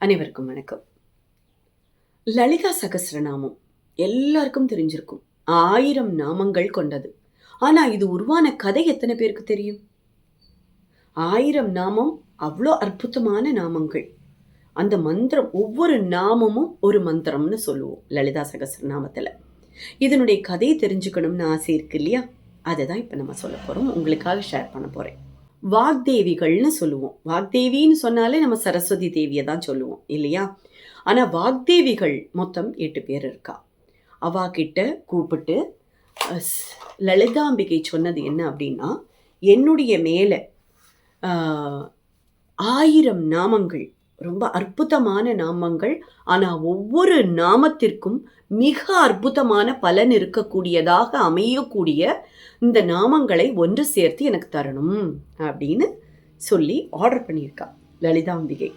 அனைவருக்கும் வணக்கம். லலிதா சகஸ்ரநாமம் எல்லாருக்கும் தெரிஞ்சிருக்கும். 1000 நாமங்கள் கொண்டது. ஆனா இது உருவான கதை எத்தனை பேருக்கு தெரியும்? 1000 நாமம் அவ்வளோ அற்புதமான நாமங்கள். அந்த மந்திரம், ஒவ்வொரு நாமமும் ஒரு மந்திரம்னு சொல்லுவோம் லலிதா சகஸ்ரநாமத்துல. இதனுடைய கதையை தெரிஞ்சுக்கணும்னு ஆசை இருக்கு இல்லையா? அதை தான் இப்போ நம்ம சொல்ல போறோம், உங்களுக்காக ஷேர் பண்ண போறேன். வாக்தேவிகள்னு சொல்லுவோம். வாக்தேவின்னு சொன்னாலே நம்ம சரஸ்வதி தேவியை தான் சொல்லுவோம் இல்லையா? ஆனால் வாக்தேவிகள் மொத்தம் 8 பேர் இருக்கா. அவா கிட்ட கூப்பிட்டு லலிதாம்பிகை சொன்னது என்ன அப்படின்னா, என்னுடைய மேலே 1000 நாமங்கள், ரொம்ப அற்புதமான நாமங்கள், ஆனால் ஒவ்வொரு நாமத்திற்கும் மிக அற்புதமான பலன் இருக்கக்கூடியதாக அமையக்கூடிய இந்த நாமங்களை ஒன்று சேர்த்து எனக்கு தரணும் அப்படின்னு சொல்லி ஆர்டர் பண்ணியிருக்கா லலிதாம்பிகை.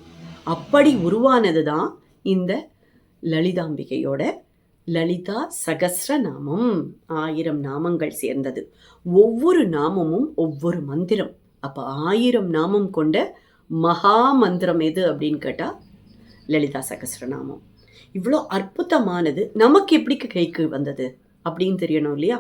அப்படி உருவானது தான் இந்த லலிதாம்பிகையோட லலிதா சகஸ்ரநாமம். 1000 நாமங்கள் சேர்ந்தது. ஒவ்வொரு நாமமும் ஒவ்வொரு மந்திரம். அப்போ 1000 நாமம் கொண்ட மகா மந்திரம் எது அப்படின்னு கேட்டால் லலிதா சகஸ்ரநாமம். இவ்வளோ அற்புதமானது நமக்கு எப்படி கைக்கு வந்தது அப்படின்னு தெரியணும் இல்லையா?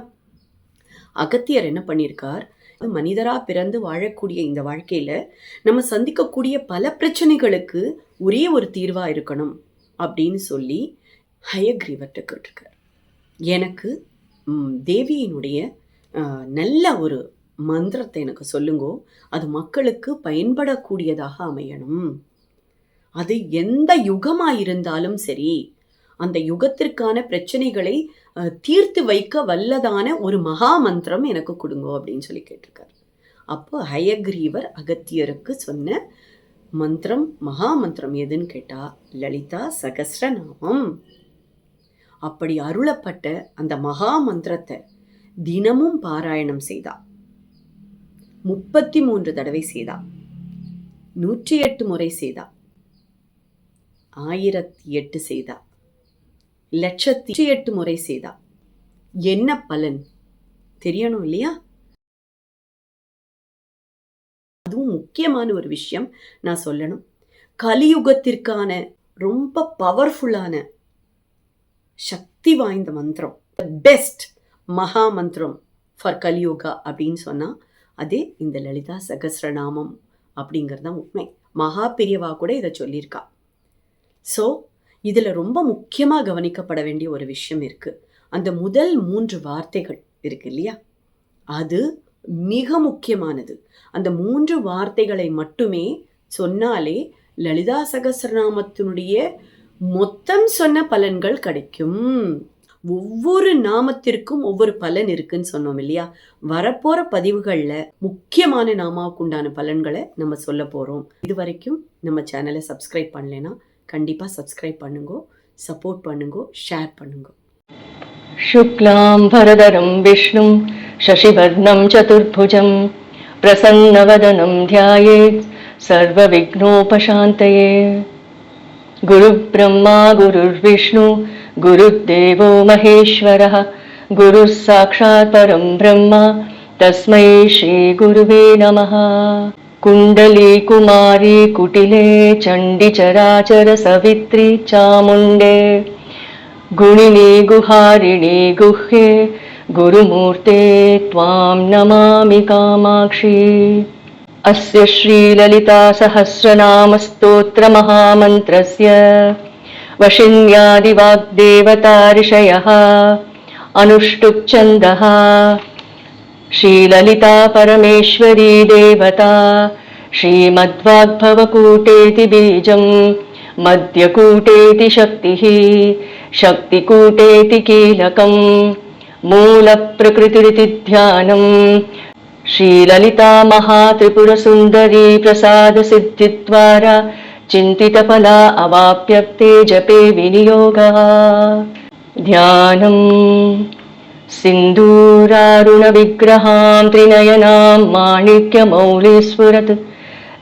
அகத்தியர் என்ன பண்ணியிருக்கார், மனிதராக பிறந்து வாழக்கூடிய இந்த வாழ்க்கையில் நம்ம சந்திக்கக்கூடிய பல பிரச்சனைகளுக்கு ஒரே ஒரு தீர்வாக இருக்கணும் அப்படின்னு சொல்லி ஹயக்ரீவர்கிட்ட கேட்டிருக்கார். எனக்கு தேவியினுடைய நல்ல ஒரு மந்திரத்தை எனக்கு சொல்லுங்கோ, அது மக்களுக்கு பயன்படக்கூடியதாக அமையணும். அது எந்த யுகமாக இருந்தாலும் சரி, அந்த யுகத்திற்கான பிரச்சனைகளை தீர்த்து வைக்க வல்லதான ஒரு மகா மந்திரம் எனக்கு கொடுங்கோ அப்படின்னு சொல்லி கேட்டிருக்காரு. அப்போ ஹயக்ரீவர் அகத்தியருக்கு சொன்ன மந்திரம், மகா மந்திரம் எதுன்னு கேட்டா லலிதா சகஸ்ரநாமம். அப்படி அருளப்பட்ட அந்த மகா மந்திரத்தை தினமும் பாராயணம் செய்தா. 33 தடவை செய்தா, 108 முறை செய்தா, 1008 செய்தா, 1,08 முறை செய்தா. என்ன பலன் தெரியணும் இல்லையா? அதுவும் முக்கியமான ஒரு விஷயம் நான் சொல்லணும். கலியுகத்திற்கான ரொம்ப பவர்ஃபுல்லான சக்தி வாய்ந்த மந்திரம், பெஸ்ட் மகா மந்திரம் ஃபார் கலியுகா அப்படின்னு சொன்னா அதே இந்த லலிதா சகஸ்ரநாமம் அப்படிங்கிறது தான் உண்மை. மகா பெரியவா கூட இதை சொல்லியிருக்கா. ஸோ இதில் ரொம்ப முக்கியமாக கவனிக்கப்பட வேண்டிய ஒரு விஷயம் இருக்குது. அந்த முதல் 3 வார்த்தைகள் இருக்கு இல்லையா, அது மிக முக்கியமானது. அந்த 3 வார்த்தைகளை மட்டுமே சொன்னாலே லலிதா சகஸ்ரநாமத்தினுடைய மொத்தம் சொன்ன பலன்கள் கிடைக்கும். ஒவ்வொரு நாமத்திற்கும் ஒவ்வொரு பலன் இருக்குன்னு சொன்னோம் இல்லையா? வரப்போற பதிவுகளில் முக்கியமான நாமாவுக்கு உண்டான பலன்களை நம்ம சொல்ல போகிறோம். இது வரைக்கும் நம்ம சேனலை சப்ஸ்கிரைப் பண்ணலைன்னா கண்டிப்பாக சப்ஸ்கிரைப் பண்ணுங்க, சப்போர்ட் பண்ணுங்க, ஷேர் பண்ணுங்க. शुक्लां भरधरं विष्णुं शशिवर्णं चतुर्भुजं प्रसन्नवदनं ध्यायेत् सर्वविघ्नोपशान्तये। गुरुब्रह्मा गुरुर्विष्णु गुरुर्देवो महेश्वरः, गुरुः साक्षात् परं ब्रह्म तस्मै श्रीगुरुवे नमः। कुण्डली कुमारी कुटिले चण्डी चराचर सवित्री चामुण्डे, गुणिनी गुहारिणी गुह्ये गुरुमूर्ते त्वां नमामि कामाक्षी। अस्य श्रीललिता सहस्रनामस्तोत्र महामन्त्रस्य वशिन्यादिवाग्देवता ऋषयः अनुष्टुप् छन्दः। श्रीललिता परमेश्वरी देवता श्रीमद्वाग्भवकूटेति बीजं मध्यकूटेति शक्तिः, शक्तिकूटेति कीलकं, मूलप्रकृतिरिति ध्यानं। श्रीललिता महात्रिपुरसुन्दरी प्रसादसिद्धिद्वारा चिन्तितफला अवाप्यप्ते जपे विनियोगः। ध्यानं सिन्दूरारुणविग्रहां त्रिनयनां माणिक्यमौलिस्फुरत्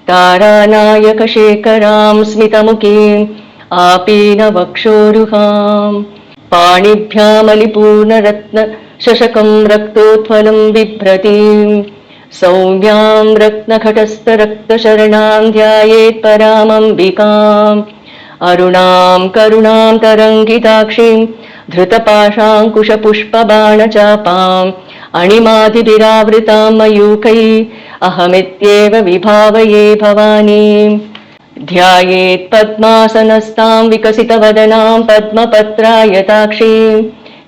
तारानायकशेखरां स्मितमुखीम् आपीनवक्षोरुहां, पाणिभ्यामलिपूर्णरत्नशशकं रक्तोत्फलं बिभ्रतीं, सौम्यां रत्नघटस्थरक्तशरणां ध्यायेत् परामम्बिकाम्। अरुणां करुणां तरङ्गिताक्षीं धृतपाशाङ्कुशपुष्पबाणचापाम् अणिमादिभिरावृतां मयूखैः अहमित्येव विभावये भवानीम्। ध्यायेत् पद्मासनस्तां विकसितवदनां पद्मपत्रायताक्षीं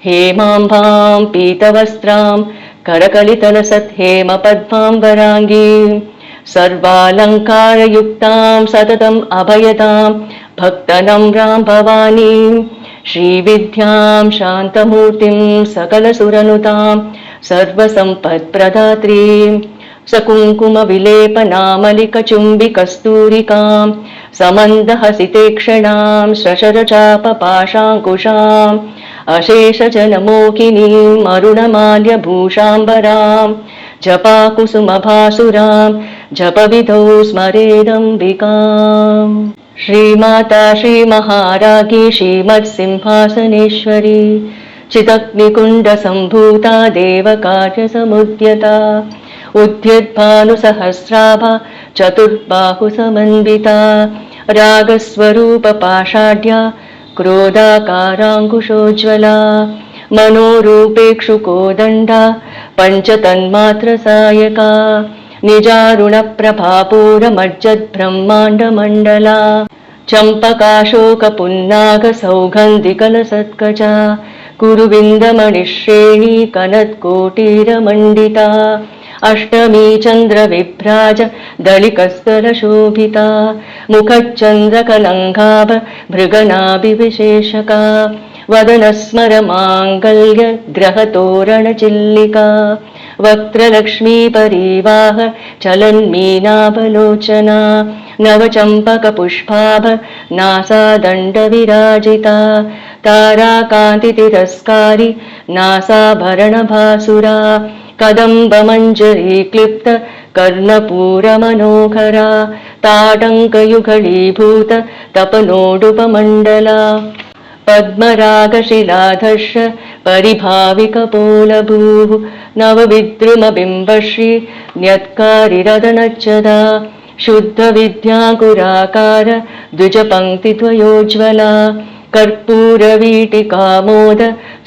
हेमाम्भां पीतवस्त्रां करकलितलसत् हेमपद्मां वराङ्गीं सर्वालङ्कारयुक्तां सततम् अभयदां भक्तनम्रां भवानीं श्रीविद्यां शान्तमूर्तिं सकलसुरनुतां सर्वसम्पत्प्रदात्रीं सकुङ्कुमविलेपनामलिकचुम्बिकस्तूरिकां समन्दहसितेक्षणां शशरचापपाशाङ्कुशाम् अशेषजनमोहिनीम् अरुणमाल्यभूषाम्बरां जपाकुसुमभासुरां जपविधौ स्मरेदम्बिकाम्। श्रीमाता श्रीमहाराज्ञी श्रीमत्सिंहासनेश्वरी चिदग्निकुण्डसम्भूता देवकार्यसमुद्यता उद्यद्भानुसहस्राभा चतुर्बाहुसमन्विता रागस्वरूपपाषाढ्या क्रोधाकाराङ्कुशोज्ज्वला मनोरूपेक्षुकोदण्डा पञ्चतन्मात्रसायका निजारुणप्रभापूरमज्जद्ब्रह्माण्डमण्डला चम्पकाशोकपुन्नागसौगन्धिकलसत्कजा कुरुविन्दमणिश्रेणी कनत्कोटीरमण्डिता अष्टमी चन्द्रविभ्राज दलिकस्तरशोभिता मुखच्चन्द्रकलङ्काभ भृगनाभिविशेषका वदनस्मरमाङ्गल्य ग्रहतोरणचिल्लिका वक्त्रलक्ष्मीपरीवाह चलन्मीनाभलोचना नवचम्पकपुष्पाभ नासादण्डविराजिता ताराकान्तितिरस्कारी नासाभरणभासुरा कदम्बमञ्जरी क्लिप्त कर्णपूरमनोहरा ताटङ्कयुगलीभूत तपनोडुपमण्डला पद्मरागशिलाधर्ष परिभाविकपोलभूः नवविद्रुमबिम्बश्री न्यत्कारिरदनच्चदा शुद्धविद्याकुराकार द्विजपङ्क्तिद्वयोज्ज्वला कर्पूरवीटिकामोद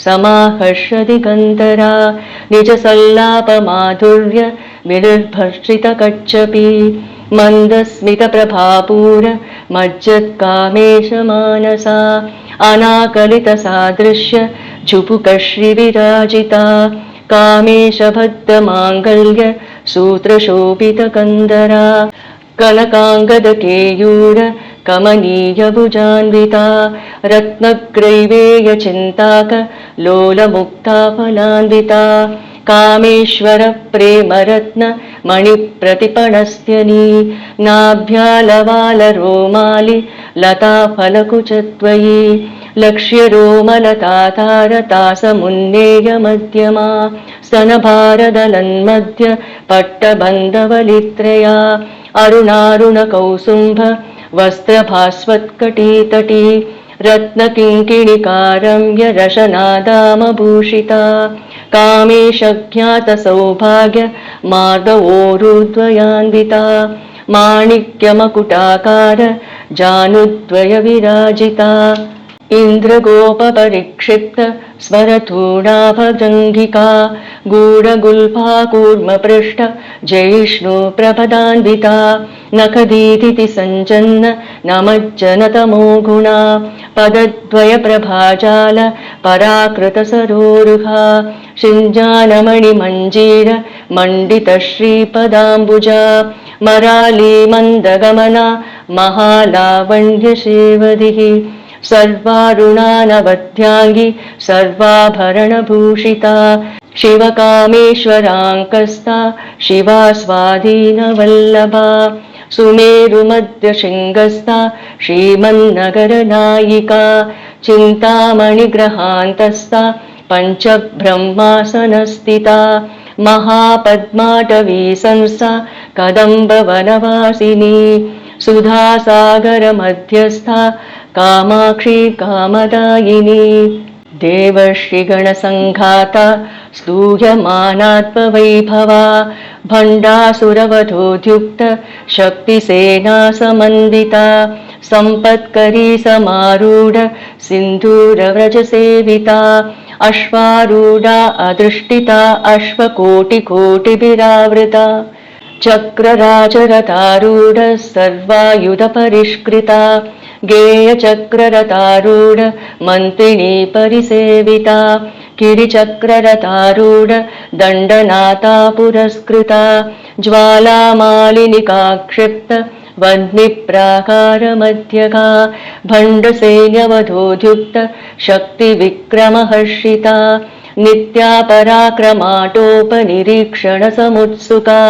समाहर्षदिगन्धरा निजसल्लापमाधुर्य विनिर्भर्षितकच्छपी मन्दस्मितप्रभापूर मज्जत्कामेशमानसा अनाकलितसादृश्य जुपुकश्रीविराजिता कामेशबद्धमाङ्गल्य सूत्रशोभितकन्दरा कनकाङ्गदकेयूर कमनीयभुजान्विता रत्नग्रैवेयचिन्ताक लोलमुक्ताफलान्विता कामेश्वर प्रेमरत्न मणिप्रतिपणस्त्यनी नाभ्यालवालरोमालि लताफलकुचद्वयी लक्ष्यरोमलतातारतासमुन्नेयमध्यमा स्तनभारदलन्मध्य पट्टबन्धवलित्रया अरुणारुणकौसुम्भ वस्त्रभास्वत्कटीतटी रत्नकिङ्किणिकारम्य रशनादामभूषिता कामेशज्ञातसौभाग्य मार्गवोरुद्वयान्विता माणिक्यमकुटाकार जानुद्वयविराजिता इन्द्रगोपपरिक्षिप्त स्वरतूणाभजङ्घिका गूढगुल्फाकूर्मपृष्ठ जयिष्णुप्रभदान्विता नखदीधिति सञ्जन्न नमज्जनतमो गुणा पदद्वयप्रभाजाल पराकृतसरोरुहा शिञ्जानमणिमञ्जीर मण्डितश्रीपदाम्बुजा मराली मन्दगमना महालावण्यसेवधिः सर्वारुणानवध्याङ्गी सर्वाभरणभूषिता शिवकामेश्वराङ्कस्ता शिवा स्वाधीनवल्लभा सुमेरुमध्यशृङ्गस्था श्रीमन्नगरनायिका चिन्तामणिग्रहान्तस्था पञ्चब्रह्मासनस्थिता महापद्माटवी संस्था कदम्बवनवासिनी सुधासागरमध्यस्था कामाक्षी कामदायिनी देवर्षिगणसङ्घाता स्तूयमानात्मवैभवा भण्डासुरवधोद्युक्त शक्तिसेना समन्विता सम्पत्करी समारूढ सिन्धूरव्रजसेविता अश्वारूढा अदृष्टिता अश्वकोटिकोटिभिरावृता चक्रराजरथारूढ सर्वायुधपरिष्कृता गेयचक्ररथारूढ मन्त्रिणी परिसेविता गिरिचक्ररथारूढ दण्डनाथा पुरस्कृता ज्वालामालिनिकाक्षिप्त वह्निप्राकारमध्यगा भण्डसैन्यवधोद्युक्त शक्तिविक्रमहर्षिता नित्या पराक्रमाटोपनिरीक्षणसमुत्सुका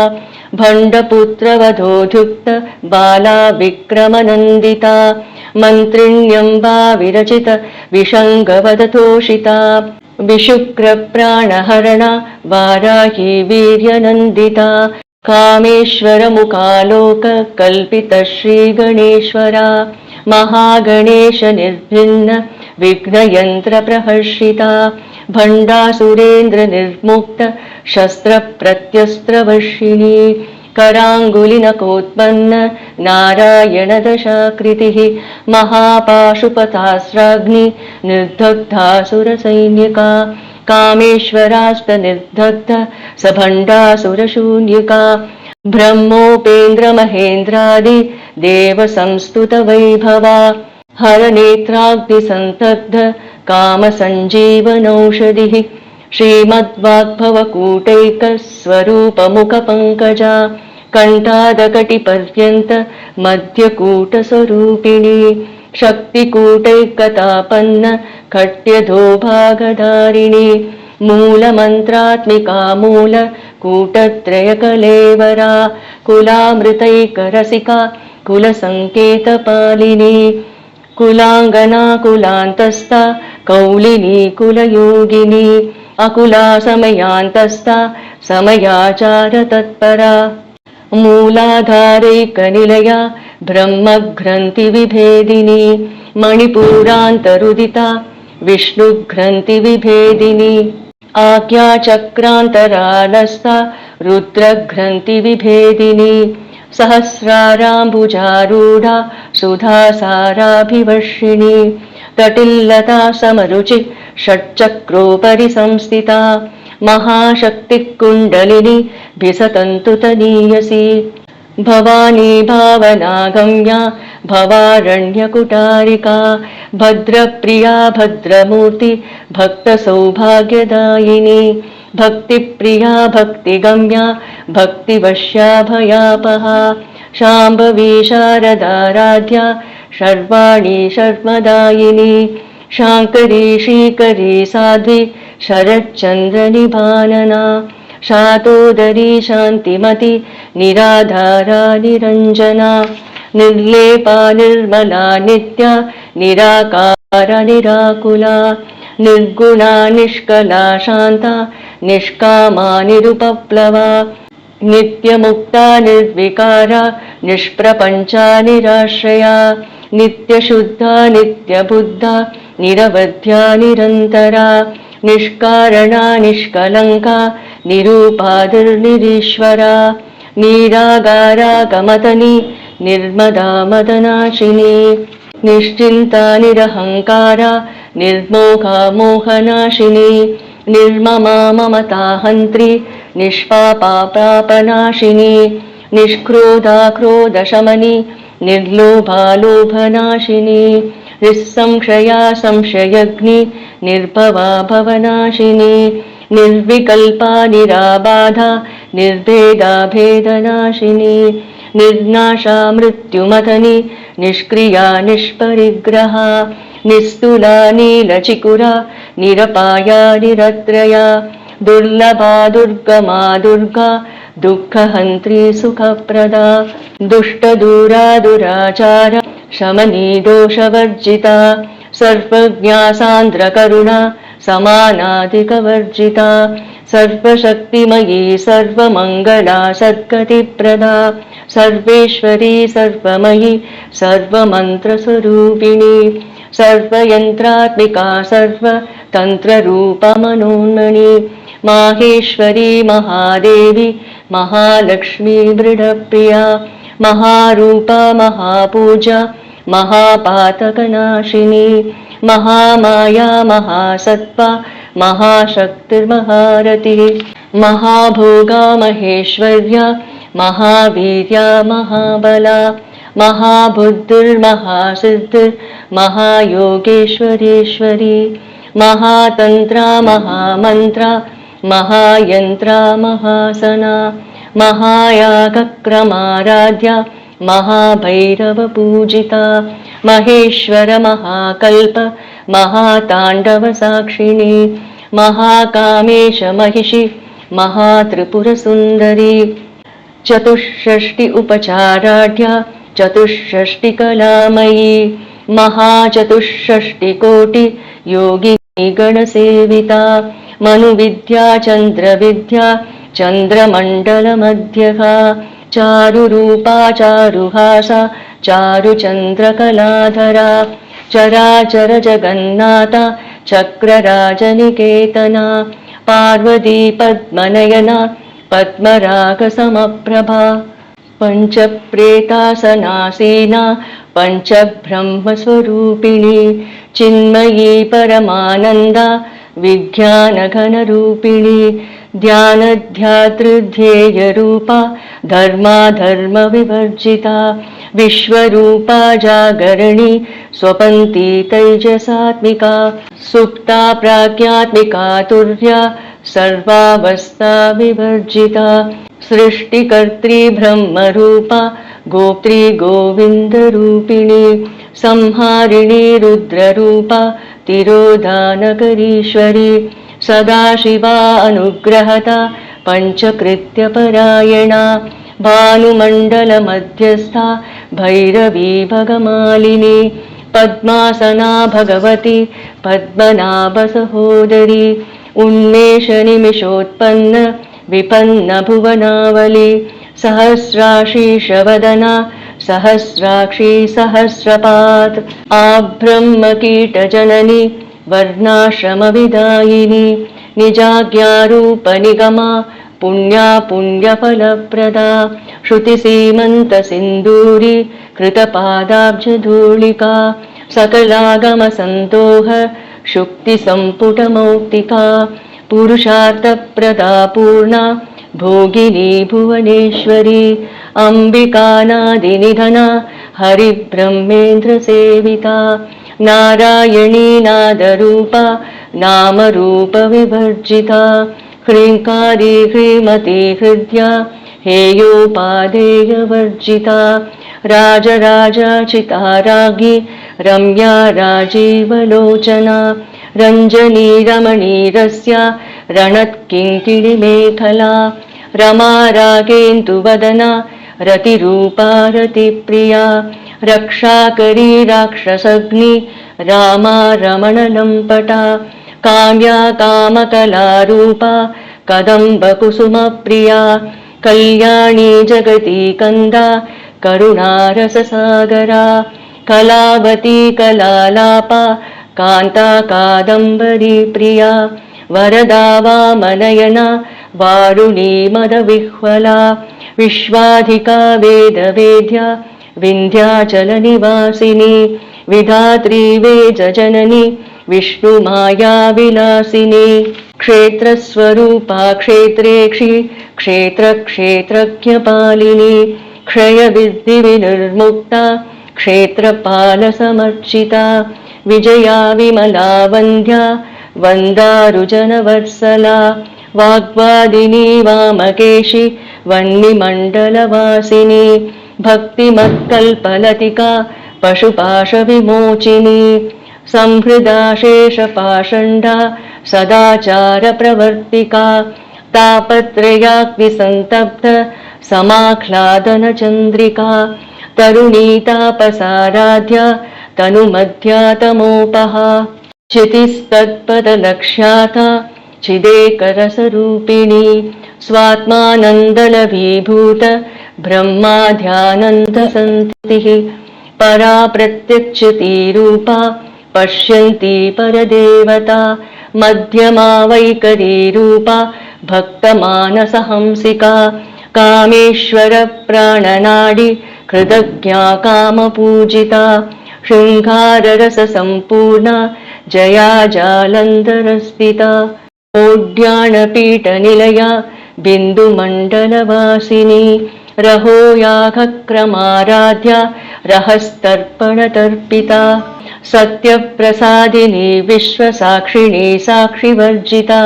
भण्डपुत्रवधोद्युक्त बाला विक्रमनन्दिता मन्त्रिण्यम्बा विरचित विषङ्गवदतोषिता विशुक्रप्राणहरणा वाराही वीर्यनन्दिता कामेश्वरमुखालोक कल्पित श्रीगणेश्वरा महागणेश निर्भिन्न विघ्नयन्त्रप्रहर्षिता भण्डासुरेन्द्र निर्मुक्त शस्त्रप्रत्यस्त्रवर्षिणी कराङ्गुलिनकोत्पन्न नारायणदशाकृतिः महापाशुपतास्राग्नि निर्दग्धासुरसैनिका कामेश्वरास्तनिर्दग्ध सभण्डासुरशून्यिका ब्रह्मोपेन्द्रमहेन्द्रादि देवसंस्तुतवैभवा हरनेत्राग्निसन्तग्ध कामसञ्जीवनौषधिः श्रीमद्वाग्भवकूटैकस्वरूपमुखपङ्कजा कण्ठादकटिपर्यन्त मध्यकूटस्वरूपिणी शक्तिकूटैकतापन्न खट्यधोभागधारिणी मूलमन्त्रात्मिका मूलकूटत्रयकलेवरा कुलामृतैकरसिका कुलसङ्केतपालिनी कुलाङ्गना कुलान्तस्था कौलिनी कुलयोगिनी अकुला समयान्तस्था समयाचारतत्परा मूलाधारैकनिलया ब्रह्मग्रन्थिविभेदिनी मणिपुरान्तरुदिता विष्णुग्रन्थिविभेदिनी आज्ञाचक्रान्तरालस्था रुद्रग्रन्थिविभेदिनी सहस्राराम्बुजारूढा सुधासाराभिवर्षिणी तटिल्लता समरुचि षट्चक्रोपरि संस्थिता महाशक्तिकुण्डलिनी भिसतन्तुतनीयसी भवानी भावनागम्या भवारण्यकुटारिका भद्रप्रिया भद्रमूर्ति भक्तसौभाग्यदायिनी भक्तिप्रिया भक्तिगम्या भक्तिवश्या भयापहा शाम्भवी शारदाराध्या शर्वाणी शर्मदायिनी शाङ्करी श्रीकरी साध्वी शरच्चन्द्रनिभानना शातोदरी शान्तिमती निराधारा निरञ्जना निर्लेपा निर्मला नित्या निराकारा निराकुला निर्गुणा निष्कला शान्ता निष्कामा निरुपप्लवा नित्यमुक्ता निर्विकारा निष्प्रपञ्चा निराश्रया नित्यशुद्धा नित्यबुद्धा निरवध्या निरन्तरा निष्कारणा निष्कलङ्का निरूपादिर्निरीश्वरा निरागारा गमतनी निर्मदा मदनाशिनी निश्चिन्ता निरहङ्कारा निर्मोहा मोहनाशिनी निर्ममा ममता हन्त्री निष्पापा पापनाशिनी निष्क्रोधा क्रोधशमनी निर्लोभा लोभनाशिनी निस्संशया संशयग्नि निर्भवा भवनाशिनी निर्विकल्पा निराबाधा निर्भेदा भेदनाशिनी निर्नाशा मृत्युमथनी निष्क्रिया निष्परिग्रहा निस्तुला नीलचिकुरा निरपाया निरत्रया दुर्लभा दुर्गमा दुर्गा दुःखहन्त्री सुखप्रदा दुष्टदूरा दुराचारा शमनी दोषवर्जिता सर्वज्ञा सान्द्रकरुणा समानाधिकवर्जिता सर्वशक्तिमयी सर्वमङ्गला सद्गतिप्रदा सर्वेश्वरी सर्वमयी सर्वमन्त्रस्वरूपिणी सर्वयन्त्रात्मिका सर्व तन्त्ररूपा मनोन्मणि माहेश्वरी महादेवी महालक्ष्मी दृढप्रिया महारूपा महापूजा महापातकनाशिनी महामाया महासत्त्वा महाशक्तिर्महारतिः महाभोगा महेश्वर्या महावीर्या महाबला महाबुद्धिर्महासिद्धिर्महायोगेश्वरेश्वरी महातन्त्रा महामन्त्रा महायन्त्रा महासना महायागक्रमाराध्या महाभैरवपूजिता महेश्वर महाकल्प महाताण्डवसाक्षिणी महाकामेश महिषी महात्रिपुरसुन्दरी चतुष्षष्टि उपचाराढ्या चतुष्षष्टिकलामयी महाचतुष्षष्टिकोटि योगिनी गणसेविता मनुविद्या चन्द्रविद्या चन्द्रमण्डलमध्यगा चारुरूपा चारुहासा चारुचन्द्रकलाधरा चराचर जगन्नाथा चक्रराजनिकेतना पार्वती पद्मनयना पद्मरागसमप्रभा पञ्चप्रेतासनासीना पञ्चब्रह्मस्वरूपिणी चिन्मयी परमानन्दा विज्ञानघनरूपिणी ध्यानध्यातृध्येयरूपा धर्माधर्मविवर्जिता विश्वरूपा जागरणी स्वपन्ती तैजसात्मिका सुप्ता प्राज्ञात्मिका तुर्या सर्वावस्था विवर्जिता सृष्टिकर्त्री ब्रह्मरूपा गोप्त्री गोविन्दरूपिणी संहारिणी रुद्ररूपा तिरोधानकरीश्वरी सदाशिवा अनुग्रहता पञ्चकृत्यपरायणा भानुमण्डलमध्यस्था भैरवी भगमालिनी पद्मासना भगवती पद्मनाभसहोदरी उन्मेषनिमिषोत्पन्न विपन्न भुवनावली सहस्राशीर्षवदना सहस्राक्षी सहस्रपात् आब्रह्मकीटजननी वर्णाश्रमविदायिनी निजाज्ञारूपनिगमा पुण्या पुण्यफलप्रदा श्रुतिसीमन्तसिन्दूरी कृतपादाब्जधूलिका सकलागमसन्तोह शुक्तिसम्पुटमौक्तिका पुरुषार्थप्रदा पूर्णा भोगिनी भुवनेश्वरी अम्बिकानादिनिधना हरिब्रह्मेन्द्रसेविता नारायणी नादरूपा नामरूपविवर्जिता ह्रीङ्कारी ह्रीमती हृद्या हेयोपादेयवर्जिता राजराजाचिता राज्ञी रम्या राजीवलोचना रञ्जनी रमणीरस्या रणत्किङ्किणिमेखला रमा रागेन्दुवदना रतिरूपा रतिप्रिया रक्षाकरी राक्षसग्नि रामा रमणलम्पटा काम्या कामकलारूपा कदम्बकुसुमप्रिया कल्याणी जगती कन्दा करुणारससागरा कलावती कलालापा कान्ता कादम्बरी प्रिया वरदा वामनयना वारुणी मदविह्वला विश्वाधिका वेदवेद्या विन्ध्याचलनिवासिनी विधात्री वेदजननी विष्णुमाया विलासिनी क्षेत्रस्वरूपा क्षेत्रेक्षी क्षेत्रक्षेत्रज्ञपालिनी क्षयविद्धिविनिर्मुक्ता क्षेत्रपालसमर्चिता विजया विमला वन्द्या वन्दारुजनवत्सला वाग्वादिनी वामकेशि वह्निमण्डलवासिनी भक्तिमत्कल्पलतिका पशुपाशविमोचिनी संहृदा शेषपाषण्डा सदाचारप्रवर्तिका तापत्रयाग्निसन्तप्त समाह्लादनचन्द्रिका तरुणी तापसाराध्या तनुमध्या तमोपहा चितिस्तत्पदलक्ष्याता चिदेकरसरूपिणी स्वात्मानन्दलभीभूत ब्रह्माध्यानन्दसन्तिः परा प्रत्यक्षतीरूपा पश्यन्ती परदेवता मध्यमा वैकरी रूपा भक्तमानसहंसिका कामेश्वर प्राणनाडी कृतज्ञा कामपूजिता शृङ्गाररससम्पूर्णा जया जालन्धरस्थिता ओड्याणपीठनिलया बिन्दुमण्डलवासिनी रहो यागक्रमाराध्या रहस्तर्पणतर्पिता सत्यप्रसादिनी विश्वसाक्षिणी साक्षिवर्जिता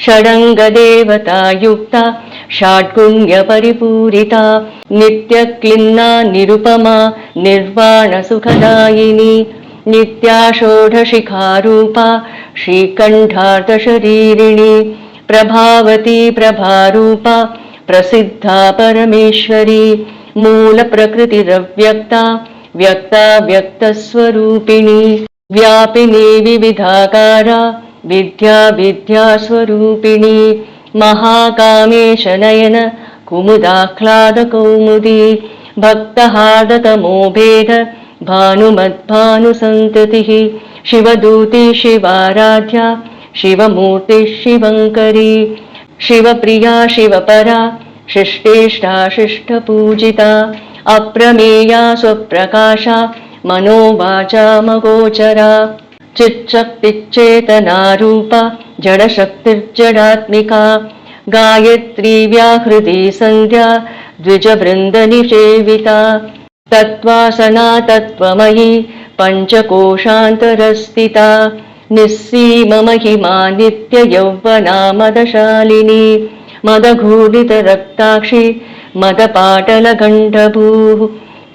षडङ्गदेवता युक्ता षड्गुण्यपरिपूरिता नित्यक्लिन्ना निरुपमा निर्वाणसुखदायिनी नित्या षोडशिखारूपा श्रीकण्ठार्धशरीरिणी प्रभावती प्रभारूपा प्रसिद्धा परमेश्वरी मूलप्रकृतिरव्यक्ता व्यक्ता व्यक्तस्वरूपिणी व्यापिनी विविधाकारा विद्या विद्यास्वरूपिणी महाकामेशनयन कुमुदाह्लादकौमुदी भक्तहार्दतमो भेद भानुमद्भानुसन्ततिः शिवदूती शिवाराध्या शिवमूर्तिः शिवङ्करी शिवप्रिया शिवपरा शिष्टेष्टा शिष्टपूजिता अप्रमेया स्वप्रकाशा मनोवाचामगोचरा चित्शक्तिश्चेतनारूपा जडशक्तिर्जडात्मिका गायत्री व्याहृदी सन्ध्या द्विजवृन्दनिषेविता तत्त्वासना तत्त्वमयी पञ्चकोशान्तरस्थिता निस्सीममहिमा नित्ययौवना मदशालिनी मदघूर्णितरक्ताक्षी मदपाटलगण्डभूः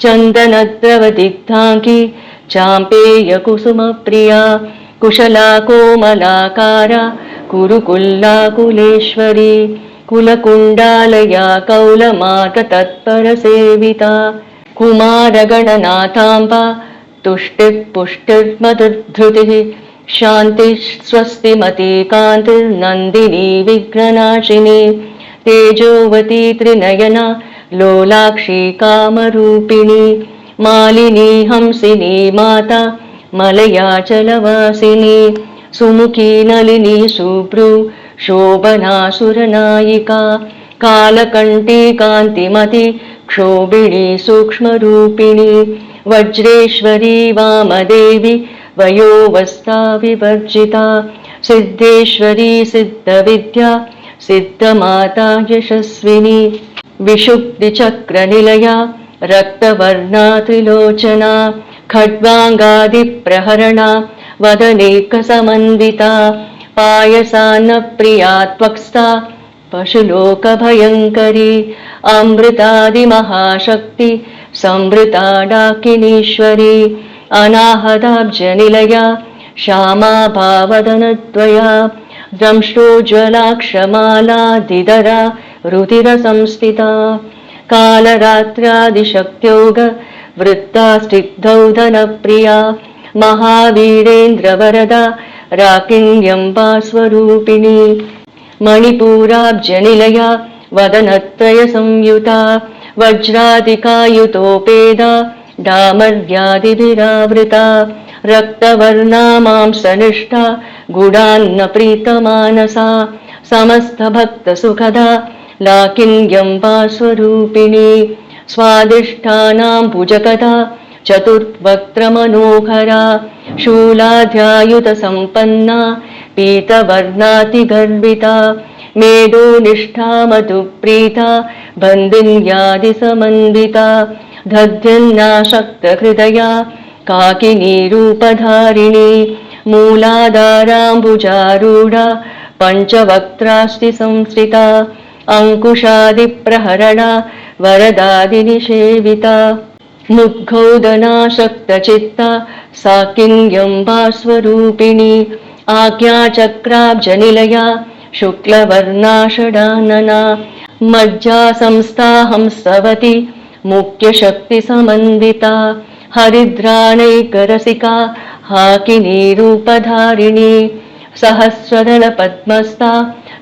चन्दनद्रवदिग्धाङ्गी चाम्पेयकुसुमप्रिया कुशला कोमलाकारा कुरुकुल्लाकुलेश्वरी कुलकुण्डालया कौलमाततत्परसेविता कुमारगणनाथाम्बा तुष्टिः पुष्टिर्मधुर्धृतिः शान्तिः स्वस्तिमती कान्तिर्नन्दिनी विघ्ननाशिनी तेजोवती त्रिनयना लोलाक्षी कामरूपिणी मालिनी हंसिनी माता मलयाचलवासिनी सुमुखी नलिनी शुभ्रू शोभना सुरनायिका कालकण्ठी कान्तिमती क्षोभिणी सूक्ष्मरूपिणी वज्रेश्वरी वामदेवी वयोवस्था विवर्जिता सिद्धेश्वरी सिद्धविद्या सिद्धमाता यशस्विनी विशुद्धिचक्रनिलया रक्तवर्णा त्रिलोचना खड्वाङ्गादिप्रहरणा वदनेकसमन्विता पायसान्नप्रिया त्वक्स्था पशुलोकभयङ्करी अमृतादिमहाशक्ति संवृता डाकिनीश्वरी अनाहताब्जनिलया श्यामा भावदनद्वया दंष्टोज्ज्वलाक्षमालादिदरा रुधिरसंस्थिता कालरात्र्यादिशक्त्योग वृत्ता स्निग्धौधनप्रिया महावीरेन्द्रवरदा राकिण्यम्बा स्वरूपिणी मणिपूराब्जनिलया वदनत्रयसंयुता वज्रादिकायुतोपेदा डामर्यादिभिरावृता रक्तवर्णा मांसनिष्ठा गुडान्नप्रीतमानसा समस्तभक्तसुखदा लाकिन्यम्बा स्वरूपिणी स्वादिष्ठानां भुजगदा चतुर्वक्त्रमनोहरा शूलाध्यायुतसम्पन्ना पीतवर्णातिगर्विता मेदोनिष्ठा मधुप्रीता बन्दिन्यादिसमन्विता दध्यन्नाशक्तहृदया काकिनीरूपधारिणी मूलाधाराम्बुजारूढा पञ्चवक्त्रास्ति संस्थिता अङ्कुशादिप्रहरणा वरदादिनिषेविता मुद्गौदनाशक्तचित्ता साकिन्यम्बा स्वरूपिणी आज्ञाचक्राब्जनिलया शुक्लवर्णा षडानना मज्जा संस्था हंसवती मुख्यशक्तिसमन्विता हरिद्राणैकरसिका हाकिनीरूपधारिणी सहस्रदलपद्मस्था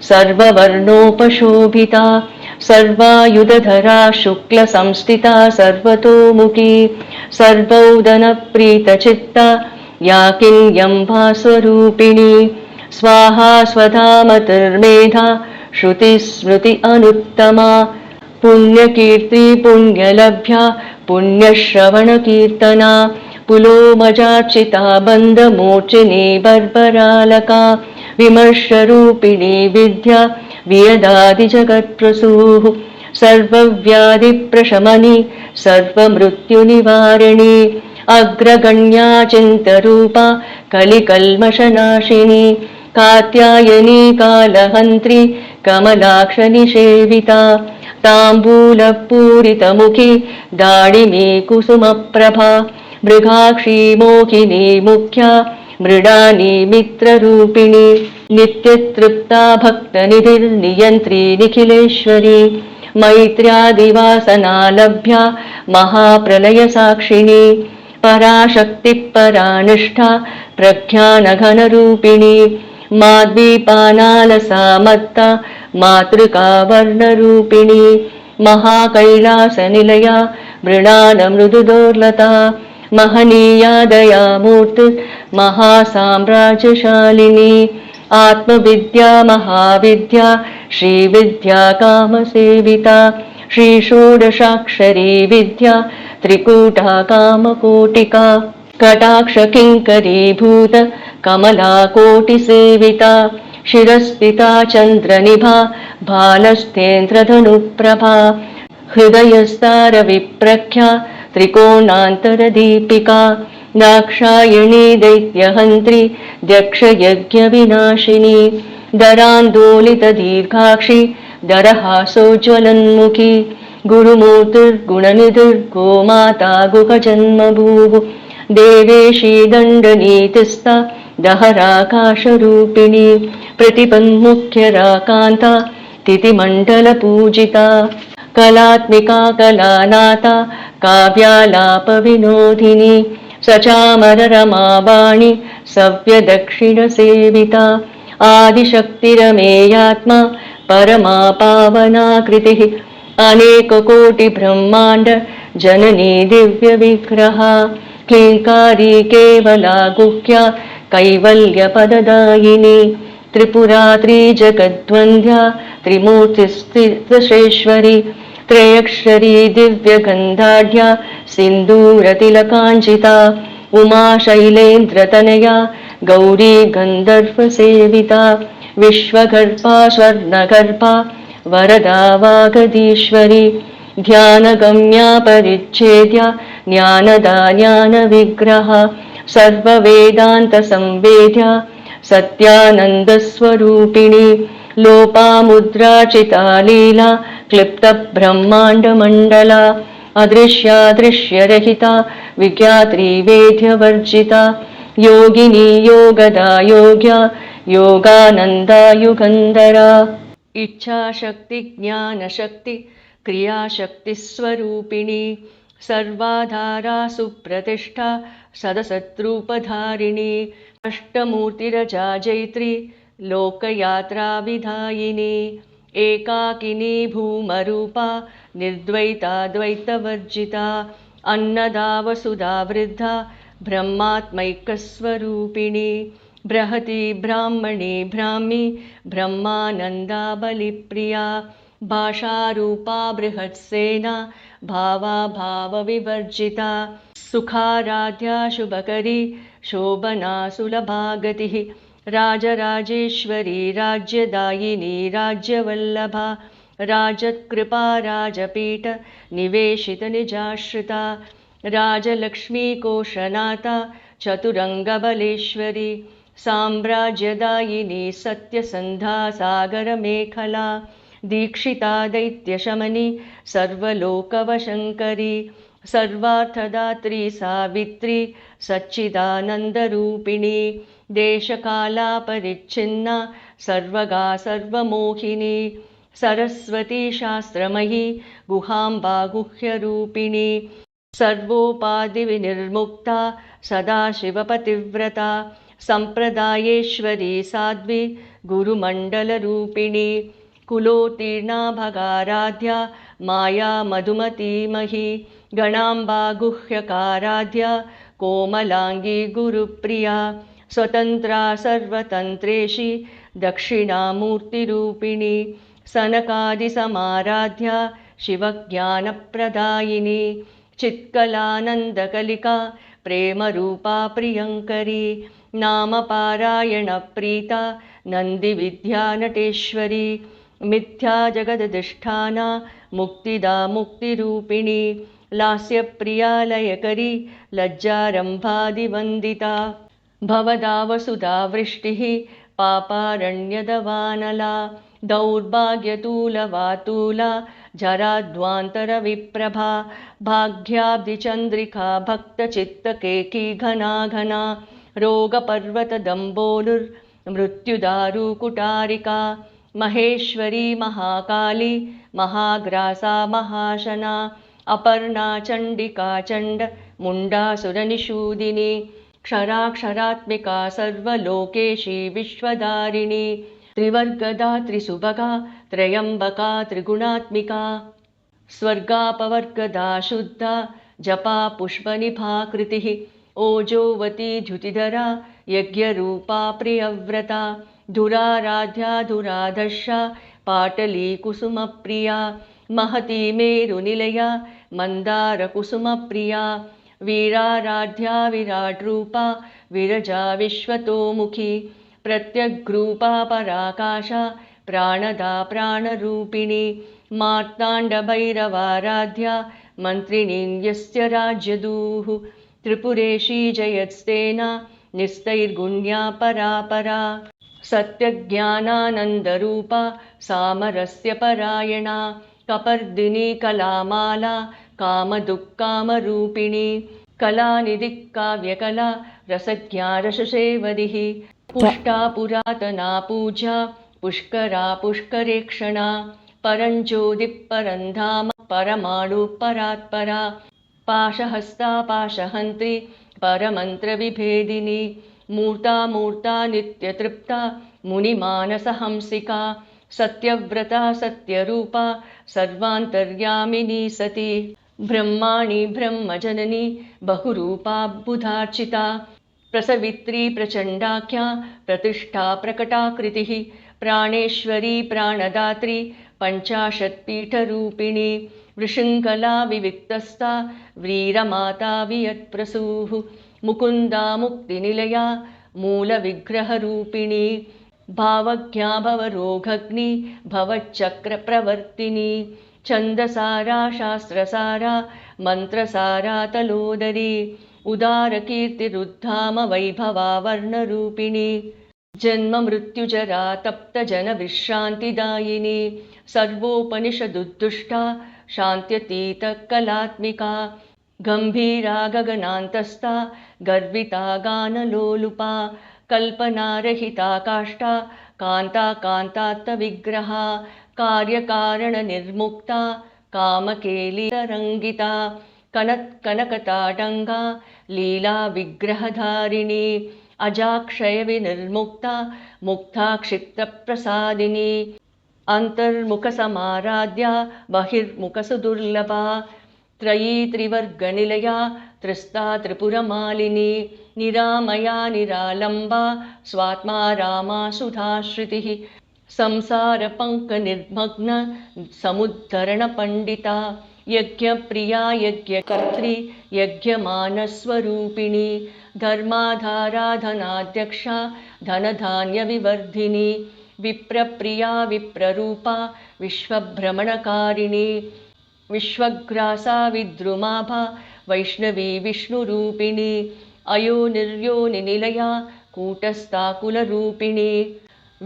सर्ववर्णोपशोभिता सर्वायुधधरा शुक्लसंस्थिता सर्वतोमुखी सर्वौदनप्रीतचित्ता या किन्यम्बा स्वरूपिणी स्वाहा स्वधामतिर्मेधा श्रुतिस्मृति अनुत्तमा पुण्यकीर्ति पुण्यलभ्या पुण्यश्रवणकीर्तना पुलोमजार्चिता बन्धमोचिनी बर्बरालका विमर्शरूपिणी विद्या वियदादिजगत्प्रसूः सर्वव्याधिप्रशमनी सर्वमृत्युनिवारिणी अग्रगण्या चिन्तरूपा कलिकल्मषनाशिनी कात्यायनी कालहन्त्री कमलाक्षनिषेविता ताम्बूलपूरितमुखी दाडिमी कुसुमप्रभा मृगाक्षी मोहिनी मुख्या मृडानी मित्ररूपिणी नित्यतृप्ता भक्तनिधिर्नियन्त्री निखिलेश्वरी मैत्र्यादिवासना लभ्या महाप्रलयसाक्षिणी पराशक्तिः परानिष्ठा प्रज्ञानघनरूपिणी माद्वीपानालसा मत्ता मातृका वर्णरूपिणी महाकैलासनिलया मृणालमृदुदोर्लता महनीया दयामूर्तिः महासाम्राज्यशालिनी आत्मविद्या महाविद्या श्रीविद्या कामसेविता श्रीषोडशाक्षरी विद्या त्रिकूटा कामकोटिका कटाक्षकिङ्करीभूत कमलाकोटिसेविता शिरस्थिता चन्द्रनिभा भालस्थेन्द्रधनुप्रभा हृदयस्तारविप्रख्या त्रिकोणान्तरदीपिका दाक्षायणी दैत्यहन्त्री दक्षयज्ञविनाशिनी दरान्दोलितदीर्घाक्षी दरहासोज्ज्वलन्मुखी गुरुमूर्तिर्गुणनिधिर्गोमाता गुहजन्मभूः देवेशी दण्डनीतिस्था दहराकाशरूपिणी प्रतिपन्मुख्यराकान्ता तिथिमण्डलपूजिता कलात्मिका कलानाथा काव्यालापविनोदिनी सचामररमावाणी सव्यदक्षिणसेविता आदिशक्तिरमेयात्मा परमा पावनाकृतिः अनेककोटिब्रह्माण्ड जननी दिव्यविग्रहा क्लीङ्कारी केवला गुह्या कैवल्यपददायिनी त्रिपुरा त्रिजगद्वन्द्या त्रिमूर्तिस्थितश्रेश्वरी त्रयक्षरी दिव्यगन्धाढ्या सिन्दूरतिलकाञ्चिता उमा शैलेन्द्रतनया गौरी गन्धर्वसेविता विश्वगर्भा स्वर्णगर्भा वरदा वागदीश्वरी ध्यानगम्या परिच्छेद्या ज्ञानदा ज्ञानविग्रहा सर्ववेदान्तसंवेद्या सत्यानन्दस्वरूपिणी लोपामुद्राचिता लीला क्लिप्तब्रह्माण्डमण्डला अदृश्यादृश्यरहिता विज्ञात्री वेद्यवर्जिता योगिनी योगदा योग्या योगानन्दा युगन्धरा इच्छाशक्ति ज्ञानशक्ति क्रियाशक्तिस्वरूपिणी सर्वाधारा सुप्रतिष्ठा सदसद्रूपधारिणी अष्टमूर्तिरजा जैत्री लोकयात्राविधायिनी एकाकिनी भूमरूपा निर्द्वैताद्वैतवर्जिता अन्नदा वसुधा वृद्धा ब्रह्मात्मैकस्वरूपिणी बृहती ब्राह्मणी ब्राह्मी ब्रह्मानन्दा बलिप्रिया भाषारूपा बृहत्सेना भावा भावविवर्जिता सुखाराध्या शुभकरी शोभना सुलभा गतिः राजराजेश्वरी राज्यदायिनी राज्यवल्लभा राजकृपा राजपीठ निवेशित निजाश्रिता राजलक्ष्मीकोशनाथा चतुरङ्गबलेश्वरी साम्राज्यदायिनी सत्यसन्धा सागरमेखला दीक्षिता दैत्यशमनी सर्वलोकवशङ्करी सर्वार्थदात्री सावित्री सच्चिदानन्दरूपिणी देशकालापरिच्छिन्ना सर्वगा सर्वमोहिनी सरस्वती शास्त्रमयी गुहाम्बा गुह्यरूपिणी सर्वोपाधिविनिर्मुक्ता सदाशिवपतिव्रता सम्प्रदायेश्वरी साध्वी गुरुमण्डलरूपिणी कुलोत्तीर्णा भगाराध्या माया मधुमतीमही गणाम्बा गुह्यकाराध्या कोमलाङ्गी गुरुप्रिया स्वतन्त्रा सर्वतन्त्रेषि दक्षिणामूर्तिरूपिणी सनकादिसमाराध्या शिवज्ञानप्रदायिनी चित्कलानन्दकलिका प्रेमरूपा प्रियङ्करी नामपारायणप्रीता नन्दिविद्यानटेश्वरी मिथ्या जगदधिष्ठाना मुक्तिदा मुक्तिरूपिणी लास्यप्रिया लयकरी लज्जारम्भादिवन्दिता भवदावसुधा वृष्टिः पापारण्यदवानला दौर्भाग्यतूलवातूला जराध्वान्तरविप्रभा भाग्याब्धिचन्द्रिका भक्तचित्तकेकी घना घना रोगपर्वतदम्बोलुर्मृत्युदारुकुटारिका महेश्वरी महाकाली महाग्रासा महाशना अपर्णा चण्डिका चण्ड मुण्डासुरनिषूदिनी क्षराक्षरात्मिका सर्वलोकेशी विश्वधारिणी त्रिवर्गदा त्रिसुभगा त्रयम्बका त्रिगुणात्मिका स्वर्गापवर्गदा शुद्धा जपा पुष्पनिभाकृतिः ओजोवती द्युतिधरा यज्ञरूपा प्रियव्रता धुराराध्या धुराधर्षा पाटली कुसुमप्रिया महती मेरुनिलया मन्दारकुसुमप्रिया वीराराध्या विराट्रूपा विरजा विश्वतोमुखी प्रत्यग्रूपा पराकाशा प्राणदा प्राणरूपिणी मार्ताण्डभैरवाराध्या मन्त्रिणी यस्य राज्यदूः त्रिपुरेशी जयत्स्तेना निस्तैर्गुण्या परापरा सत्यज्ञानानन्दरूपा सामरस्य परायणा कपर्दिनी कलामाला कामदुःकामरूपिणी कलानिधिः काव्यकला रसज्ञा रससेवदिः पुष्टा पुरातना पूजा पुष्करा पुष्करेक्षणा परञ्ज्योतिः परन्धाम परमाणु परात्परा पाशहस्ता पाशहन्त्री परमन्त्रविभेदिनी मूर्ता मूर्ता नित्यतृप्ता मुनिमानसहंसिका सत्यव्रता सत्यरूपा सर्वान्तर्यामिनी सती ब्रह्माणि ब्रह्मजननी बहुरूपा बुधार्चिता प्रसवित्री प्रचण्डाख्या प्रतिष्ठा प्रकटाकृतिः प्राणेश्वरी प्राणदात्री पञ्चाशत्पीठरूपिणी वृषङ्कला विविक्तस्था वीरमाता वियत्प्रसूः मुकुन्दा मुक्तिनिलया मूलविग्रहरूपिणी भावज्ञा भवरोगग्नि भवच्चक्रप्रवर्तिनी छन्दसारा शास्त्रसारा मन्त्रसारा तलोदरी उदारकीर्तिरुद्धाम वैभवा वर्णरूपिणी जन्ममृत्युजरा तप्तजनविश्रान्तिदायिनी सर्वोपनिषदुद्दुष्टा शान्त्यतीतकलात्मिका गम्भीरा गगनान्तस्था गर्विता गानलोलुपा कल्पनारहिता काष्ठा कान्ता कान्तात्तविग्रहा कार्यकारणनिर्मुक्ता कामकेलितरङ्गिता कनत्कनकताडङ्गा लीला विग्रहधारिणी अजाक्षयविनिर्मुक्ता मुक्ता क्षिप्तप्रसादिनी अन्तर्मुखसमाराध्या बहिर्मुखसुदुर्लभा त्रयी त्रिवर्गनिलया त्रिस्ता त्रिपुरमालिनी निरामया निरालम्बा स्वात्मा रामा सुधाश्रितिः संसारपङ्कनिर्मग्न समुद्धरणपण्डिता यज्ञप्रिया यज्ञकर्त्री यज्ञमानस्वरूपिणी धर्माधारा धनाध्यक्षा धनधान्यविवर्धिनी विप्रप्रिया विप्ररूपा विश्वभ्रमणकारिणी विश्वग्रासा विद्रुमाभा वैष्णवी विष्णुरूपिणी अयोनिर्योनिनिलया कूटस्थाकुलरूपिणी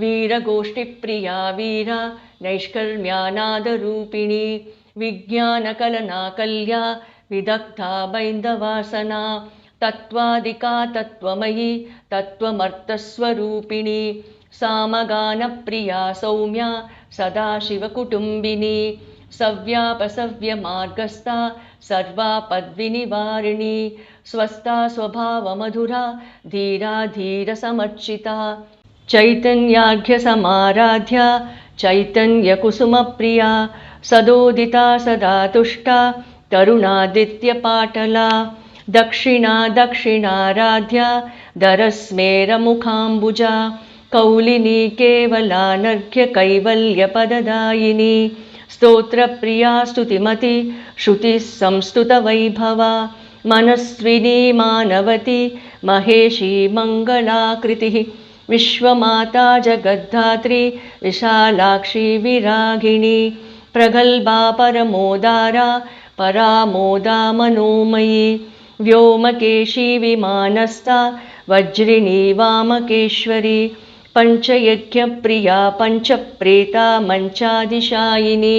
वीरगोष्ठिप्रिया वीरा नैष्कर्म्यानादरूपिणी विज्ञानकलनाकल्या विदग्धा बैन्दवासना तत्त्वादिका तत्त्वमयी तत्त्वमर्थस्वरूपिणी सामगानप्रिया सौम्या सदाशिवकुटुम्बिनी सव्यापसव्यमार्गस्था सर्वापद्विनिवारिणी स्वस्था स्वभावमधुरा धीरा धीरसमर्चिता चैतन्यार्घ्यसमाराध्या चैतन्यकुसुमप्रिया सदोदिता सदा तुष्टा तरुणादित्यपाटला दक्षिणा दक्षिणाराध्या दरस्मेरमुखाम्बुजा कौलिनी केवलानर्घ्य कैवल्यपददायिनी स्तोत्रप्रिया स्तुतिमती श्रुतिः संस्तुतवैभवा मनस्विनी मानवती महेशी मङ्गलाकृतिः विश्वमाता जगद्धात्री विशालाक्षी विरागिणी प्रगल्भा परमोदारा परामोदा मनोमयी व्योमकेशी विमानस्था वज्रिणी वामकेश्वरी पञ्चयज्ञप्रिया पञ्चप्रेता मञ्चादिशायिनी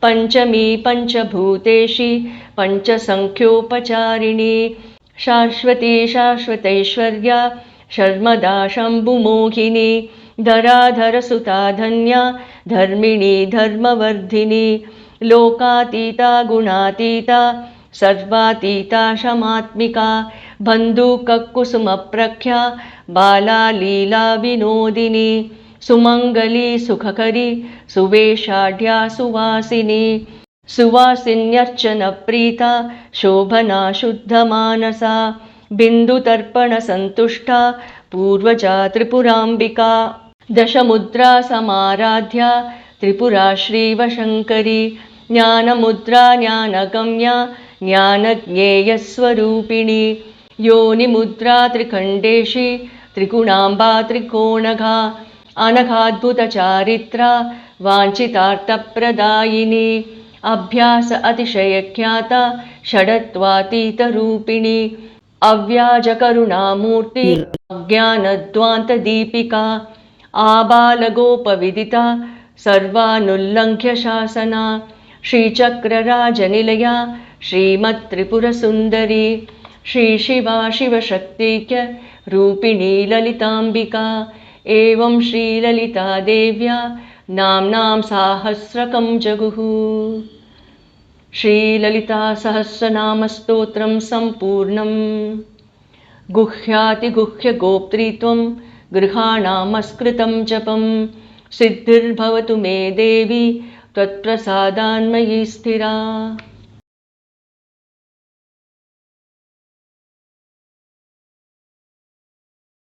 पञ्चमी पञ्चभूतेशी पञ्चसङ्ख्योपचारिणी शाश्वती शाश्वतैश्वर्या शर्मदा शम्भुमोहिनी धराधरसुता धन्या धर्मिणी धर्मवर्धिनी लोकातीता गुणातीता सर्वातीता शमात्मिका बन्धुककुसुमप्रख्या बाला लीला विनोदिनी सुमङ्गली सुखकरी सुवेशाढ्या सुवासिनी सुवासिन्यर्चनप्रीता शोभना शुद्धमानसा बिन्दुतर्पणसन्तुष्टा पूर्वजा त्रिपुराम्बिका दशमुद्रा समाराध्या त्रिपुरा श्रीवशङ्करी ज्ञानमुद्रा ज्ञानगम्या ज्ञानज्ञेयस्वरूपिणी योनिमुद्रा त्रिखण्डेशी त्रिगुणाम्बा त्रिकोणघा अनघाद्भुतचारित्रा वाञ्छितार्थप्रदायिनी अभ्यास अतिशयख्याता षडत्वातीतरूपिणी अव्याजकरुणामूर्ति अज्ञानध्वान्तदीपिका आबालगोपविदिता सर्वानुल्लङ्घ्य शासना श्रीचक्रराजनिलया श्रीमत्त्रिपुरसुन्दरी श्रीशिवा शिवशक्तिक्य रूपिणी ललिताम्बिका एवं श्रीललितादेव्या नाम्नां साहस्रकं जगुः श्रीललितासहस्रनामस्तोत्रं सम्पूर्णम् गुह्यातिगुह्यगोप्त्रीत्वं गृहाणामस्कृतं जपं सिद्धिर्भवतु मे देवी त्वत्प्रसादान्मयी स्थिरा।